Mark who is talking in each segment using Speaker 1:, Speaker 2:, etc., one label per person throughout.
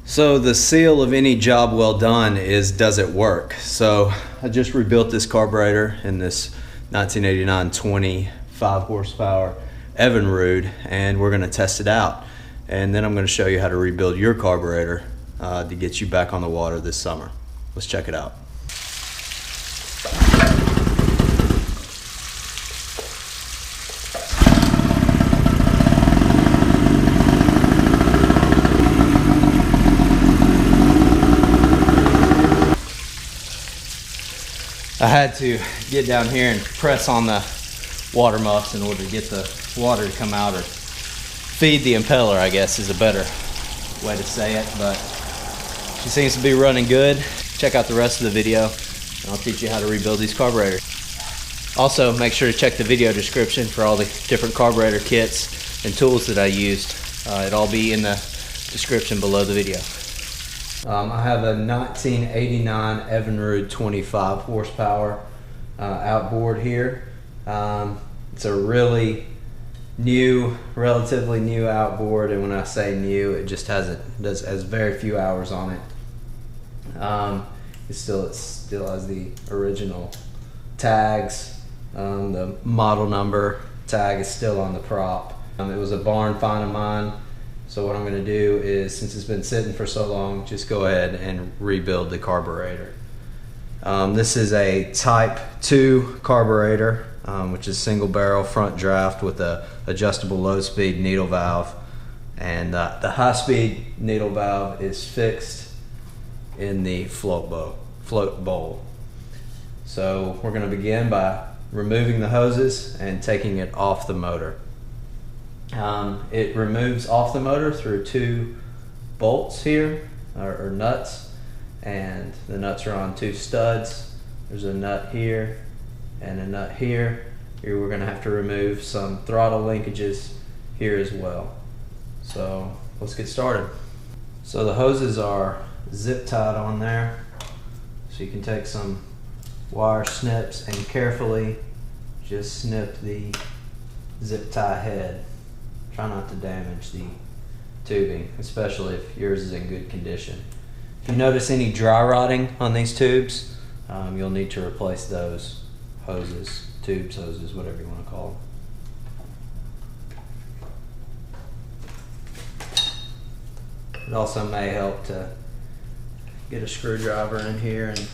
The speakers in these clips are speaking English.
Speaker 1: So the seal of any job well done is, does it work? So I just rebuilt this carburetor in this 1989 25 horsepower Evinrude, and we're going to test it out. And then I'm going to show you how to rebuild your carburetor to get you back on the water this summer. Let's check it out. I had to get down here and press on the water muffs in order to get the water to come out, or feed the impeller, I guess is a better way to say it, but she seems to be running good. Check out the rest of the video and I'll teach you how to rebuild these carburetors. Also, make sure to check the video description for all the different carburetor kits and tools that I used. It'll all be in the description below the video. I have a 1989 Evinrude 25 horsepower outboard here. It's a really new, relatively new outboard, and when I say new, it just has very few hours on it. It still has the original tags. The model number tag is still on the prop. It was a barn find of mine. So what I'm going to do is, since it's been sitting for so long, just go ahead and rebuild the carburetor. This is a Type 2 carburetor, which is single barrel front draft with a adjustable low speed needle valve, and the high speed needle valve is fixed in the float bowl. So we're going to begin by removing the hoses and taking it off the motor. It removes off the motor through two bolts here, or nuts, and the nuts are on two studs. There's a nut here and a nut here. Here we're going to have to remove some throttle linkages here as well. So let's get started. So the hoses are zip tied on there, so you can take some wire snips and carefully just snip the zip tie head. Try not to damage the tubing, especially if yours is in good condition. If you notice any dry rotting on these tubes, you'll need to replace those hoses, tubes, hoses, whatever you want to call them. It also may help to get a screwdriver in here and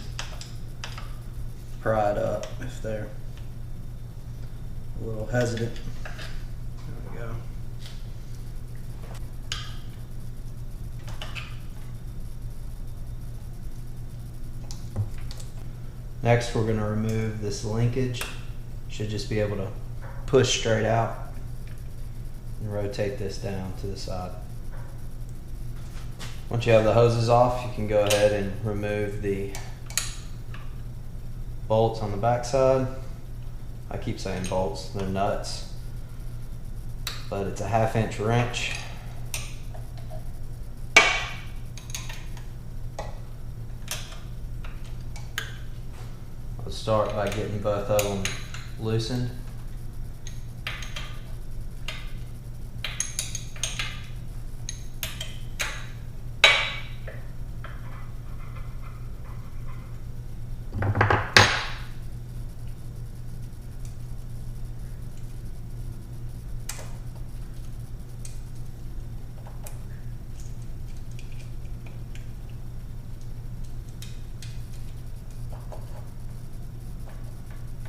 Speaker 1: pry it up if they're a little hesitant. There we go. Next, we're going to remove this linkage. Should just be able to push straight out and rotate this down to the side. Once you have the hoses off, you can go ahead and remove the bolts on the back side. I keep saying bolts, they're nuts, but it's a 1/2 inch wrench. Let's start by getting both of them loosened.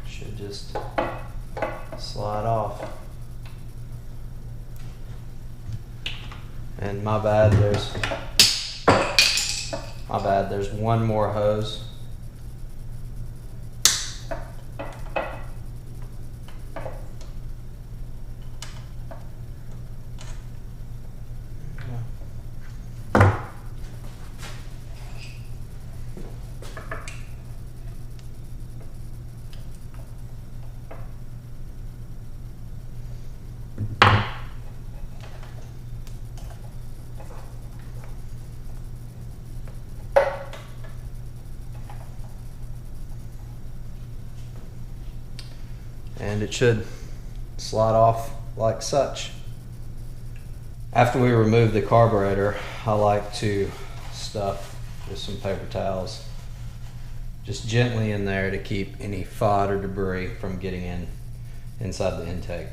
Speaker 1: Should just slide off. And my bad, there's one more hose. And it should slide off like such. After we remove the carburetor, I like to stuff, just some paper towels, just gently in there to keep any FOD or debris from getting inside the intake.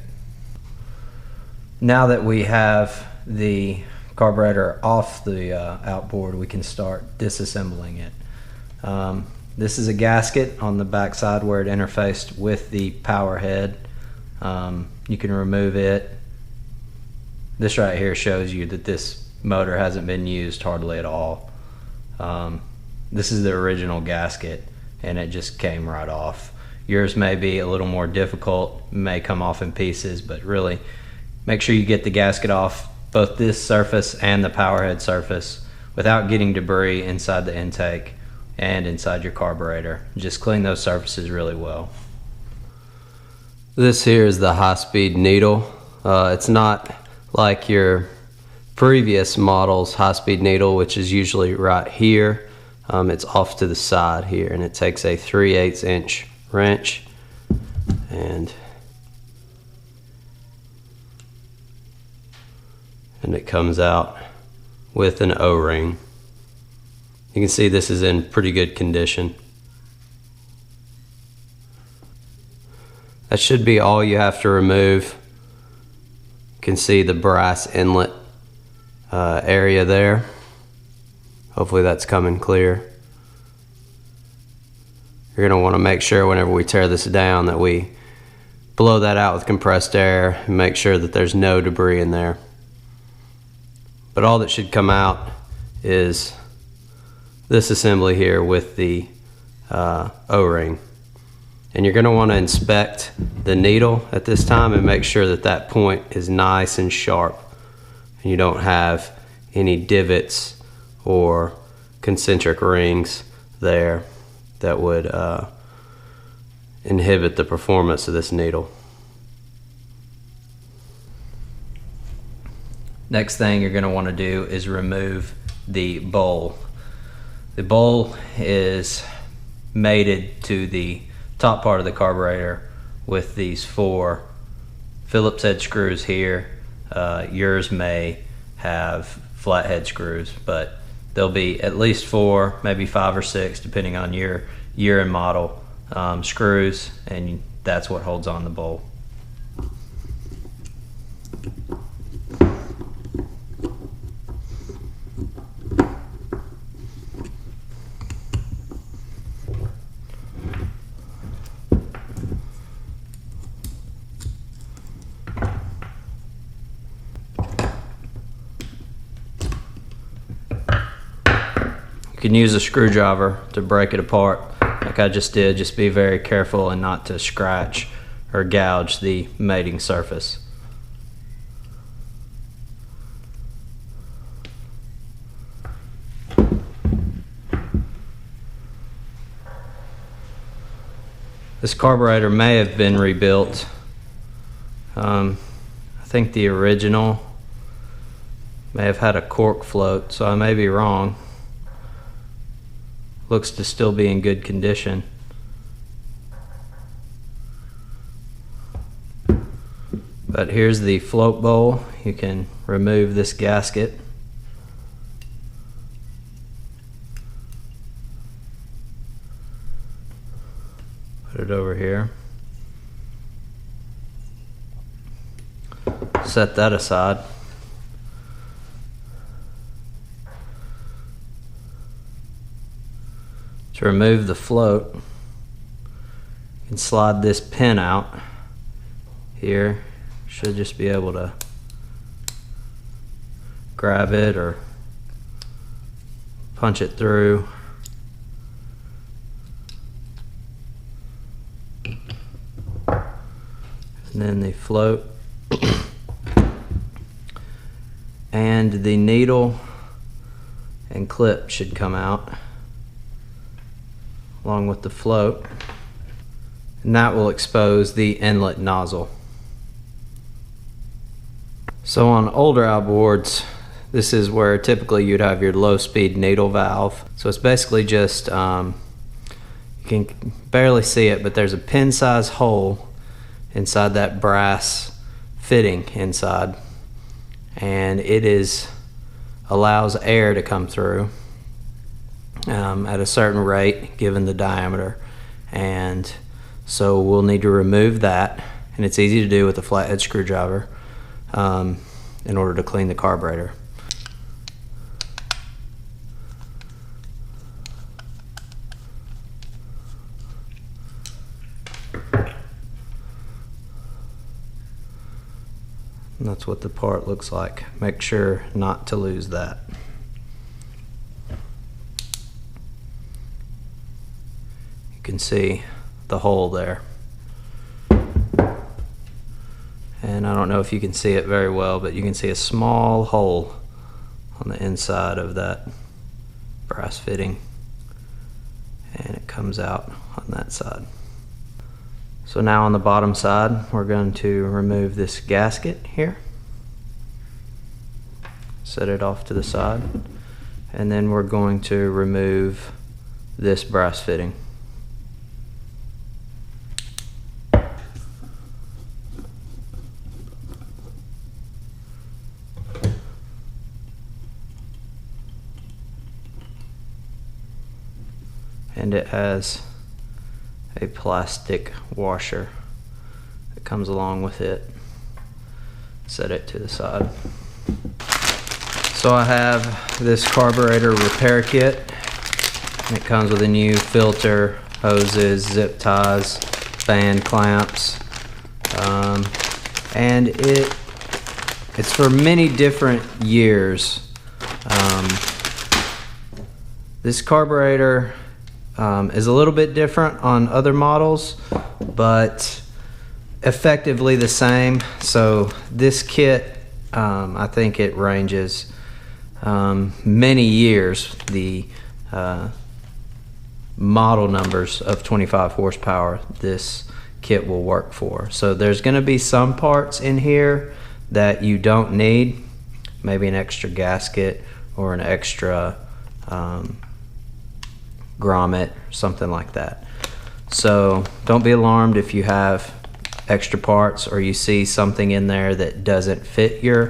Speaker 1: Now that we have the carburetor off the outboard, we can start disassembling it. This is a gasket on the back side where it interfaced with the power head. You can remove it. This right here shows you that this motor hasn't been used hardly at all. This is the original gasket and it just came right off. Yours may be a little more difficult, may come off in pieces, but really make sure you get the gasket off both this surface and the power head surface without getting debris inside the intake and inside your carburetor. Just clean those surfaces really well. This here is the high-speed needle. It's not like your previous model's high-speed needle, which is usually right here. It's off to the side here, and it takes a 3/8 inch wrench and it comes out with an O-ring. You can see this is in pretty good condition. That should be all you have to remove. You can see the brass inlet area there. Hopefully that's coming clear. You're going to want to make sure whenever we tear this down that we blow that out with compressed air and make sure that there's no debris in there. But all that should come out is this assembly here with the O-ring. And you're going to want to inspect the needle at this time and make sure that that point is nice and sharp and you don't have any divots or concentric rings there that would inhibit the performance of this needle. Next thing you're going to want to do is remove the bowl. The bowl is mated to the top part of the carburetor with these 4 Phillips head screws here. Yours may have flathead screws, but there'll be at least 4, maybe 5 or 6, depending on your year and model, screws, and that's what holds on the bowl. You can use a screwdriver to break it apart like I just did. Just be very careful and not to scratch or gouge the mating surface. This carburetor may have been rebuilt. I think the original may have had a cork float, so I may be wrong. Looks to still be in good condition. But here's the float bowl. You can remove this gasket. Put it over here. Set that aside. To remove the float, you can slide this pin out here. Should just be able to grab it or punch it through. And then the float and the needle and clip should come out along with the float, and that will expose the inlet nozzle. So on older outboards, this is where typically you'd have your low speed needle valve. So it's basically just, you can barely see it, but there's a pin size hole inside that brass fitting inside, and it allows air to come through. at a certain rate given the diameter, and so we'll need to remove that, and it's easy to do with a flathead screwdriver in order to clean the carburetor. And that's what the part looks like. Make sure not to lose that. You can see the hole there. And I don't know if you can see it very well, but you can see a small hole on the inside of that brass fitting, and it comes out on that side. So now on the bottom side, we're going to remove this gasket here. Set it off to the side. And then we're going to remove this brass fitting. And it has a plastic washer that comes along with it. Set it to the side. So I have this carburetor repair kit, and it comes with a new filter, hoses, zip ties, band clamps, and it's for many different years. This carburetor is a little bit different on other models, but effectively the same. So this kit, I think it ranges many years. The model numbers of 25 horsepower this kit will work for. So there's going to be some parts in here that you don't need, maybe an extra gasket or an extra grommet, something like that. So don't be alarmed if you have extra parts or you see something in there that doesn't fit your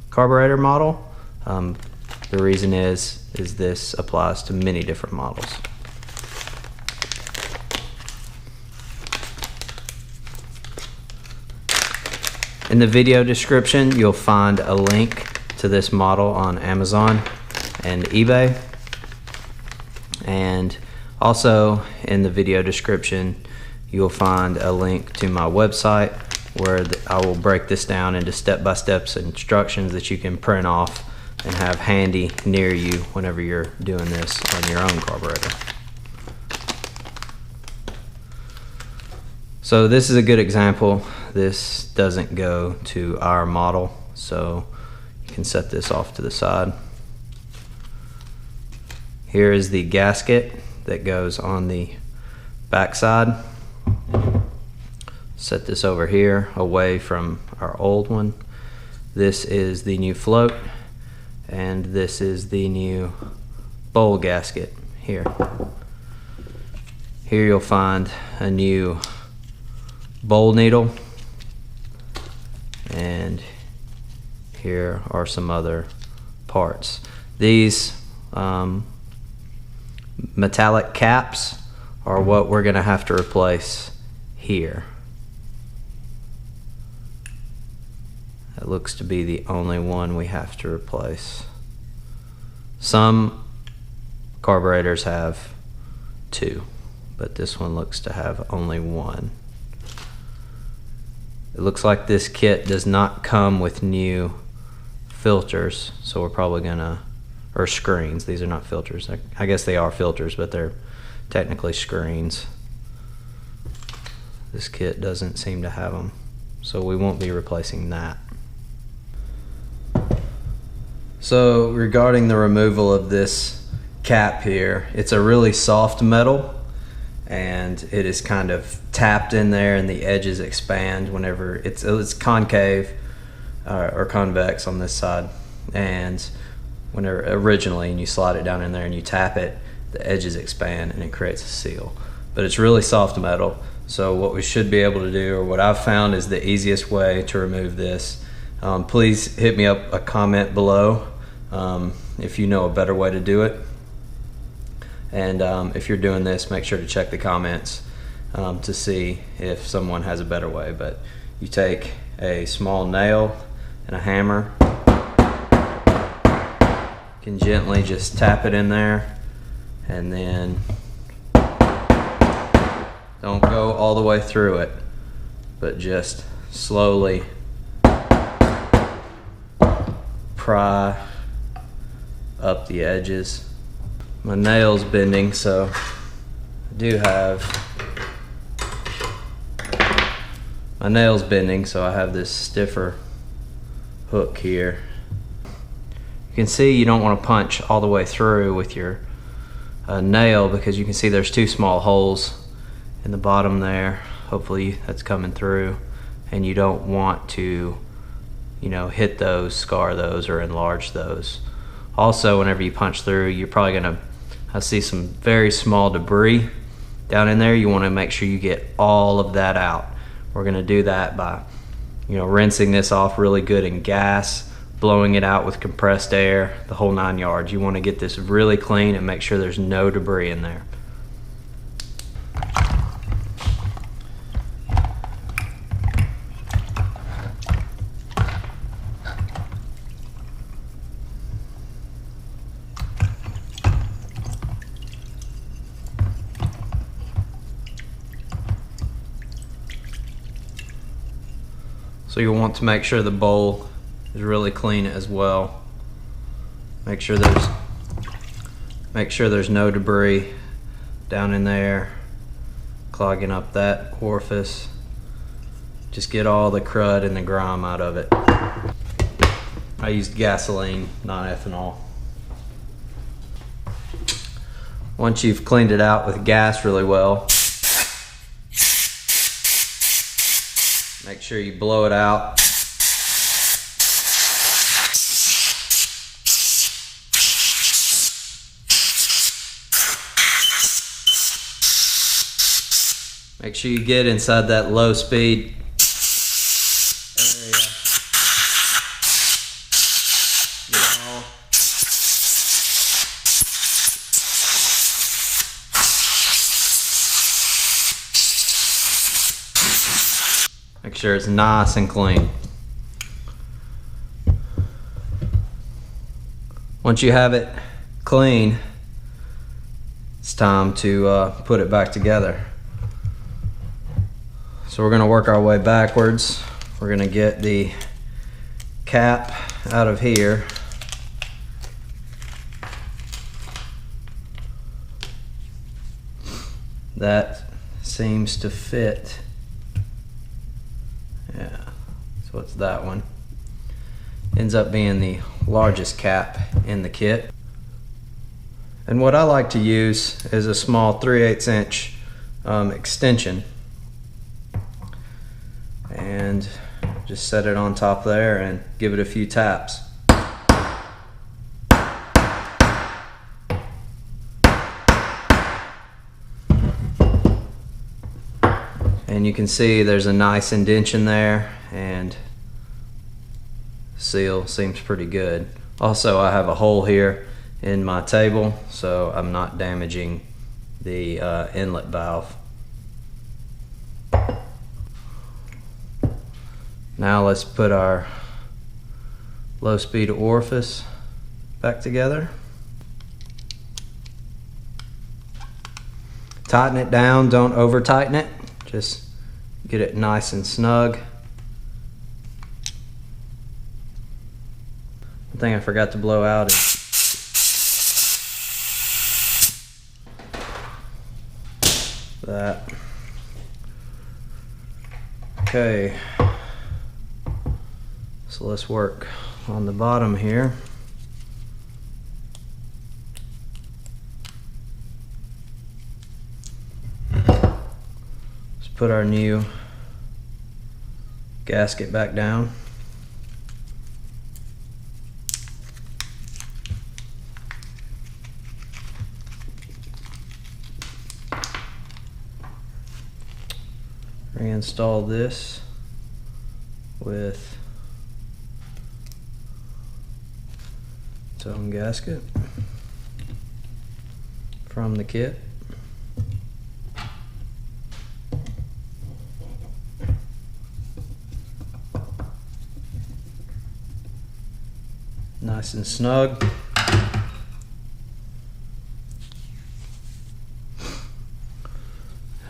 Speaker 1: carburetor model. The reason is this applies to many different models. In the video description, you'll find a link to this model on Amazon and eBay. And also in the video description, you'll find a link to my website where I will break this down into step-by-step instructions that you can print off and have handy near you whenever you're doing this on your own carburetor. So this is a good example. This doesn't go to our model, so you can set this off to the side. Here is the gasket that goes on the back side. Set this over here away from our old one. This is the new float, and this is the new bowl gasket here. Here you'll find a new bowl needle, and here are some other parts. These metallic caps are what we're going to have to replace here. That looks to be the only one we have to replace. Some carburetors have two, but this one looks to have only one. It looks like this kit does not come with new filters, so we're probably gonna, or screens. These are not filters. I guess they are filters, but they're technically screens. This kit doesn't seem to have them, so we won't be replacing that. So regarding the removal of this cap here, it's a really soft metal, and it is kind of tapped in there, and the edges expand whenever it's concave or convex on this side, and whenever originally and you slide it down in there and you tap it, the edges expand and it creates a seal. But it's really soft metal, so what we should be able to do, or what I've found is the easiest way to remove this. Please hit me up a comment below if you know a better way to do it. And if you're doing this, make sure to check the comments to see if someone has a better way. But you take a small nail and a hammer, you can gently just tap it in there, and then don't go all the way through it, but just slowly pry up the edges. My nail's bending, so I do have my nail's bending, so I have this stiffer hook here. You can see you don't want to punch all the way through with your nail, because you can see there's two small holes in the bottom there. Hopefully that's coming through, and you don't want to, you know, hit those, scar those, or enlarge those. Also, whenever you punch through, you're probably gonna see some very small debris down in there. You want to make sure you get all of that out. We're gonna do that by, you know, rinsing this off really good in gas, blowing it out with compressed air, the whole 9 yards. You want to get this really clean and make sure there's no debris in there. So you'll want to make sure the bowl is really clean as well. Make sure there's no debris down in there clogging up that orifice. Just get all the crud and the grime out of it. I used gasoline, not ethanol. Once you've cleaned it out with gas really well, make sure you blow it out. Make sure you get inside that low speed area. Get it all. Make sure it's nice and clean. Once you have it clean, it's time to put it back together. So we're going to work our way backwards. We're going to get the cap out of here. That seems to fit. Yeah, so it's that one. Ends up being the largest cap in the kit. And what I like to use is a small 3/8 inch extension. And just set it on top there and give it a few taps. And you can see there's a nice indentation there, and seal seems pretty good. Also, I have a hole here in my table, so I'm not damaging the inlet valve. Now let's put our low speed orifice back together. Tighten it down, don't over tighten it. Just get it nice and snug. One thing I forgot to blow out is that. Okay. So let's work on the bottom here. Let's put our new gasket back down. Reinstall this with its own gasket from the kit. Nice and snug.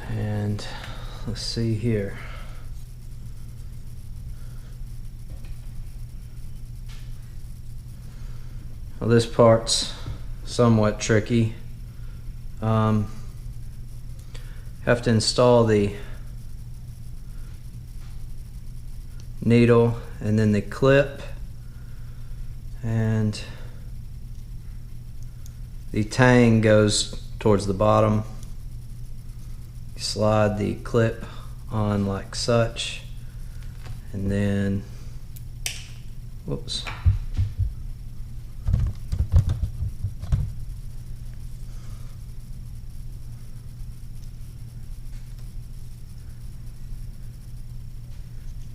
Speaker 1: And let's see here. Well, this part's somewhat tricky. Have to install the needle and then the clip, and the tang goes towards the bottom. You slide the clip on like such, and then whoops,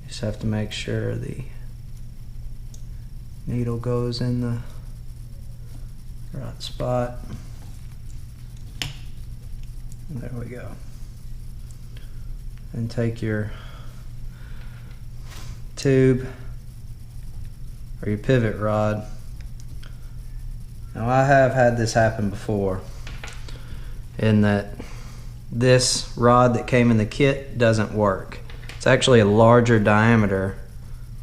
Speaker 1: just have to make sure the needle goes in the right spot. And there we go. And take your tube or your pivot rod. Now I have had this happen before, in that this rod that came in the kit doesn't work. It's actually a larger diameter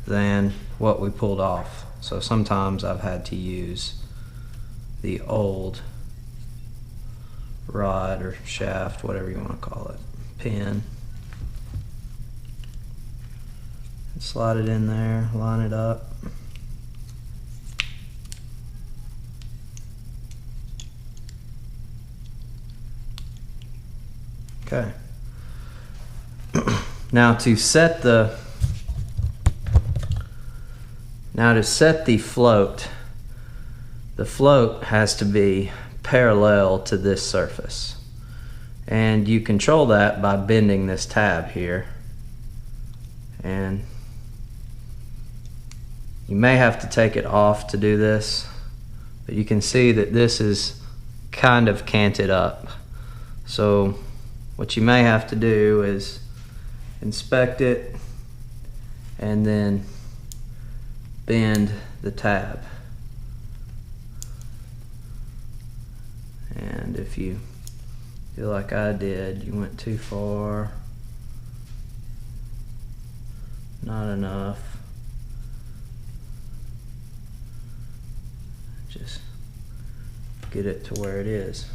Speaker 1: than what we pulled off. So sometimes I've had to use the old rod or shaft, whatever you want to call it, pin. Slide it in there, line it up. Okay. Now to set the float, the float has to be parallel to this surface, and you control that by bending this tab here. And you may have to take it off to do this, but you can see that this is kind of canted up. So what you may have to do is inspect it and then bend the tab. And if you feel like I did, you went too far, not enough, just get it to where it is.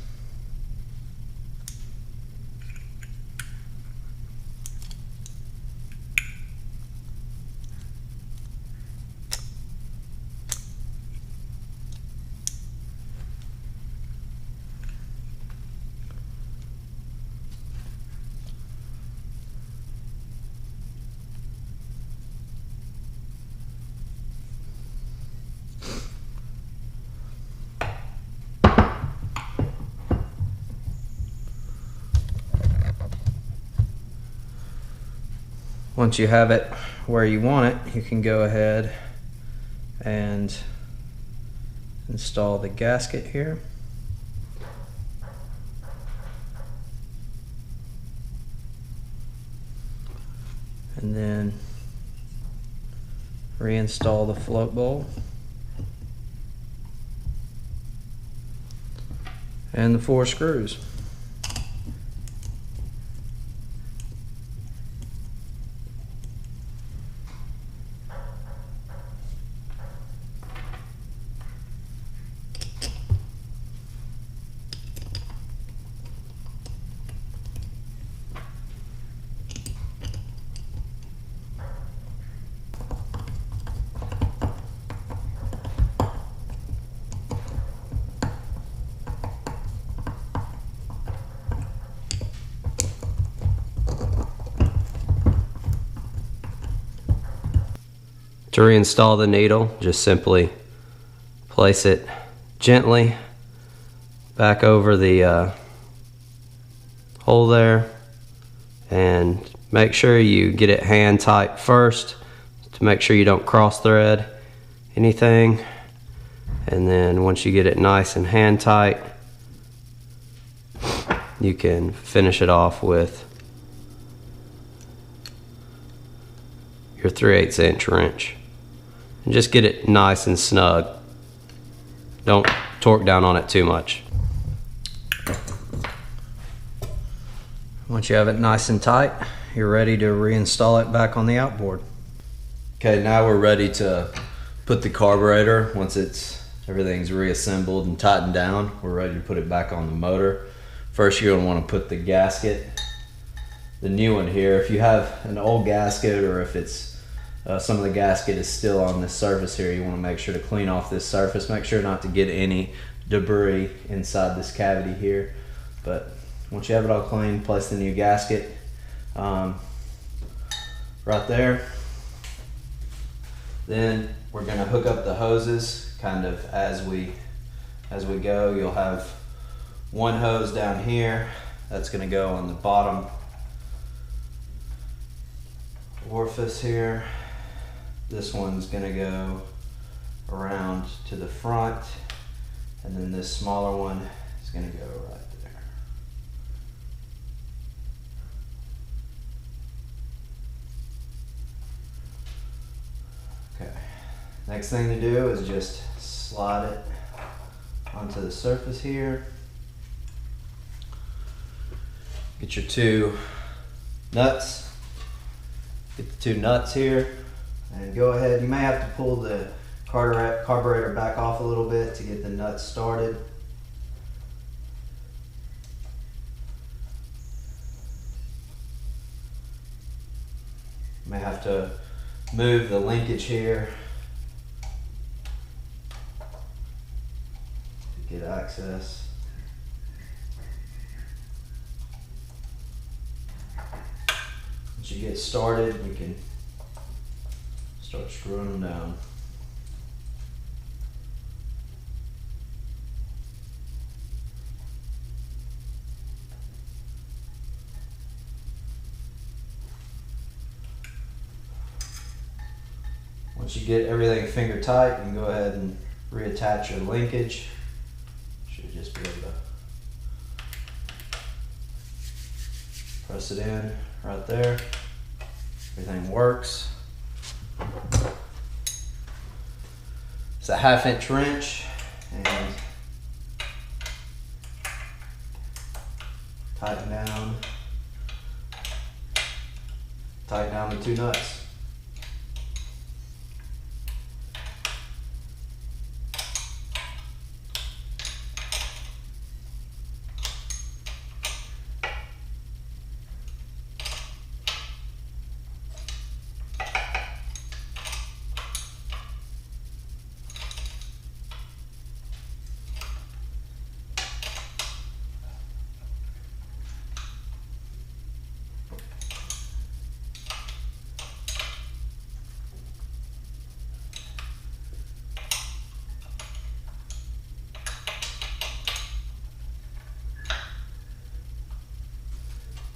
Speaker 1: Once you have it where you want it, you can go ahead and install the gasket here. And then reinstall the float bowl and the 4 screws. To reinstall the needle, just simply place it gently back over the hole there, and make sure you get it hand tight first to make sure you don't cross thread anything.
Speaker 2: And then once you get it nice and hand tight, you can finish it off with your 3/8 inch wrench. And just get it nice and snug. Don't torque down on it too much. Once you have it nice and tight, you're ready to reinstall it back on the outboard. Okay, now we're ready to put the carburetor, once everything's reassembled and tightened down, we're ready to put it back on the motor. First, you're gonna wanna put the gasket, the new one here. If you have an old gasket, or if it's some of the gasket is still on this surface here, you wanna make sure to clean off this surface. Make sure not to get any debris inside this cavity here. But once you have it all clean, place the new gasket right there. Then we're gonna hook up the hoses kind of as we go. You'll have one hose down here that's gonna go on the bottom orifice here. This one's gonna go around to the front, and then this smaller one is gonna go right there. Okay, next thing to do is just slide it onto the surface here. Get your two nuts. Get the two nuts here, and go ahead. You may have to pull the carburetor back off a little bit to get the nuts started. You may have to move the linkage here to get access. Once you get started, you can start screwing them down. Once you get everything finger tight, you can go ahead and reattach your linkage. Should just be able to press it in right there. Everything works. It's a 1/2 inch wrench, and tighten down the two nuts.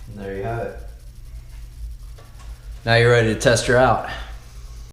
Speaker 2: And there you have it. Now you're ready to test her out.